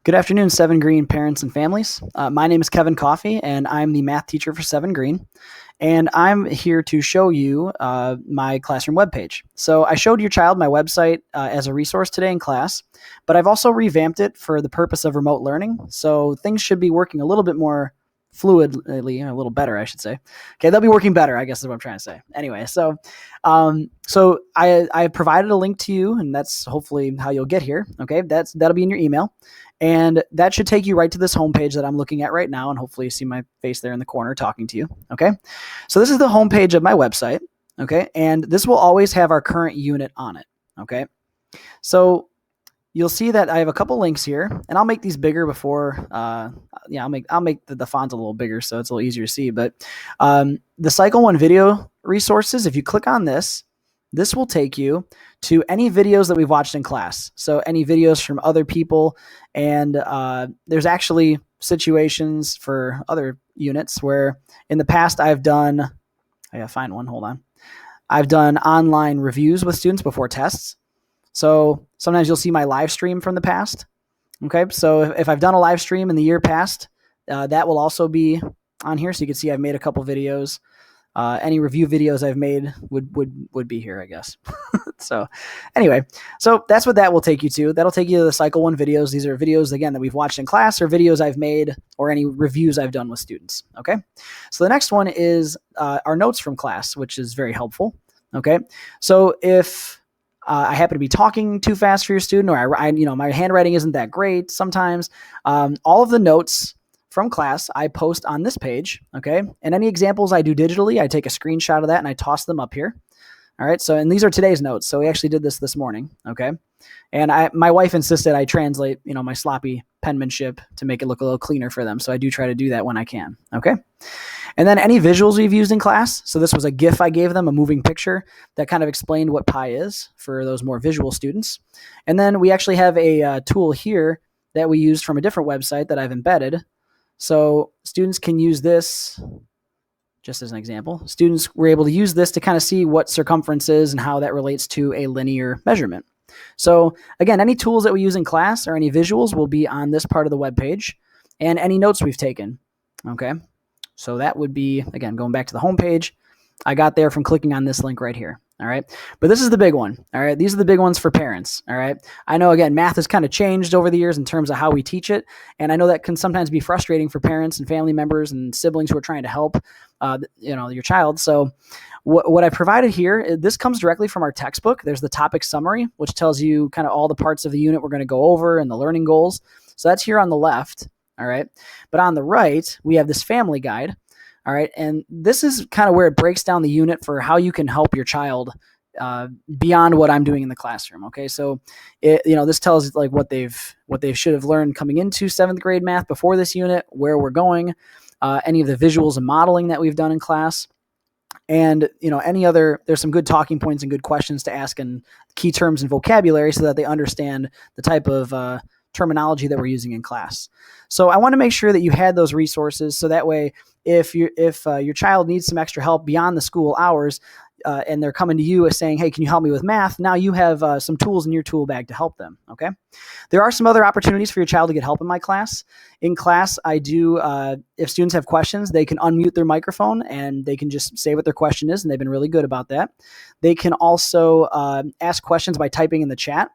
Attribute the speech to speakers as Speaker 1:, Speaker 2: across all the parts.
Speaker 1: Good afternoon, Seven Green parents and families. My name is Kevin Coffey, and I'm the math teacher for Seven Green. And I'm here to show you my classroom webpage. So I showed your child my website as a resource today in class, but I've also revamped it for the purpose of remote learning. So things should be working a little bit more fluidly, a little better, I should say. Okay, they'll be working better, I guess is what I'm trying to say. Anyway, so I provided a link to you, and that's hopefully how you'll get here. Okay, that'll be in your email. And that should take you right to this homepage that I'm looking at right now. And hopefully you see my face there in the corner talking to you. Okay. So this is the homepage of my website. Okay. And this will always have our current unit on it. Okay. So you'll see that I have a couple links here, and I'll make these bigger before, I'll make the font a little bigger so it's a little easier to see. But the Cycle 1 video resources, if you click on this will take you to any videos that we've watched in class. So any videos from other people, and there's actually situations for other units where in the past I've done, I gotta find one, hold on. I've done online reviews with students before tests. So sometimes you'll see my live stream from the past. Okay, so if I've done a live stream in the year past, that will also be on here. So you can see I've made a couple videos. Any review videos I've made would be here, I guess. So anyway, so that's what that will take you to. That'll take you to the Cycle 1 videos. These are videos, again, that we've watched in class or videos I've made or any reviews I've done with students. Okay. So the next one is our notes from class, which is very helpful. Okay. So if I happen to be talking too fast for your student, or my handwriting isn't that great sometimes, all of the notes from class I post on this page, okay? And any examples I do digitally, I take a screenshot of that and I toss them up here. All right, so, and these are today's notes. So we actually did this morning, okay? And my wife insisted I translate, my sloppy penmanship to make it look a little cleaner for them. So I do try to do that when I can, okay? And then any visuals we've used in class. So this was a GIF I gave them, a moving picture that kind of explained what pi is for those more visual students. And then we actually have a tool here that we used from a different website that I've embedded. So students can use this just as an example. Students were able to use this to kind of see what circumference is and how that relates to a linear measurement. So again, any tools that we use in class or any visuals will be on this part of the web page, and any notes we've taken. Okay. So that would be, again, going back to the home page, I got there from clicking on this link right here. All right. But this is the big one. All right. These are the big ones for parents. All right. I know, again, math has kind of changed over the years in terms of how we teach it. And I know that can sometimes be frustrating for parents and family members and siblings who are trying to help, your child. So what I provided here, this comes directly from our textbook. There's the topic summary, which tells you kind of all the parts of the unit we're going to go over and the learning goals. So that's here on the left. All right. But on the right, we have this family guide. All right. And this is kind of where it breaks down the unit for how you can help your child beyond what I'm doing in the classroom. Okay. So, this tells like what they should have learned coming into 7th grade math before this unit, where we're going, any of the visuals and modeling that we've done in class. And, there's some good talking points and good questions to ask and key terms and vocabulary so that they understand the type of terminology that we're using in class. So I want to make sure that you had those resources so that way if your child needs some extra help beyond the school hours and they're coming to you as saying, hey, can you help me with math? Now you have some tools in your tool bag to help them, okay? There are some other opportunities for your child to get help in my class. In class, I do, if students have questions, they can unmute their microphone and they can just say what their question is, and they've been really good about that. They can also ask questions by typing in the chat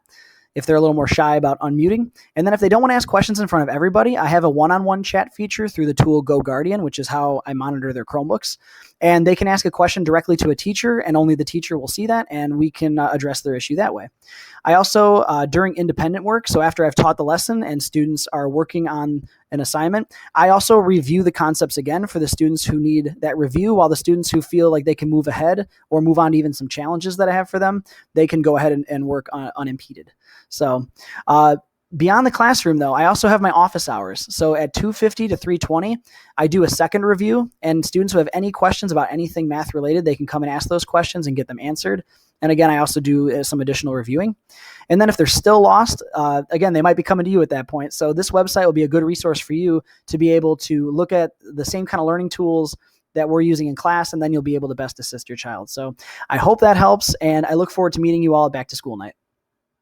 Speaker 1: if they're a little more shy about unmuting. And then if they don't want to ask questions in front of everybody, I have a one-on-one chat feature through the tool GoGuardian, which is how I monitor their Chromebooks. And they can ask a question directly to a teacher, and only the teacher will see that, and we can address their issue that way. I also, during independent work, so after I've taught the lesson and students are working on an assignment, I also review the concepts again for the students who need that review, while the students who feel like they can move ahead or move on to even some challenges that I have for them, they can go ahead and work unimpeded. So beyond the classroom, though, I also have my office hours. So at 2:50 to 3:20, I do a second review, and students who have any questions about anything math related, they can come and ask those questions and get them answered. And again, I also do some additional reviewing. And then if they're still lost, again, they might be coming to you at that point. So this website will be a good resource for you to be able to look at the same kind of learning tools that we're using in class, and then you'll be able to best assist your child. So I hope that helps, and I look forward to meeting you all at Back to School Night.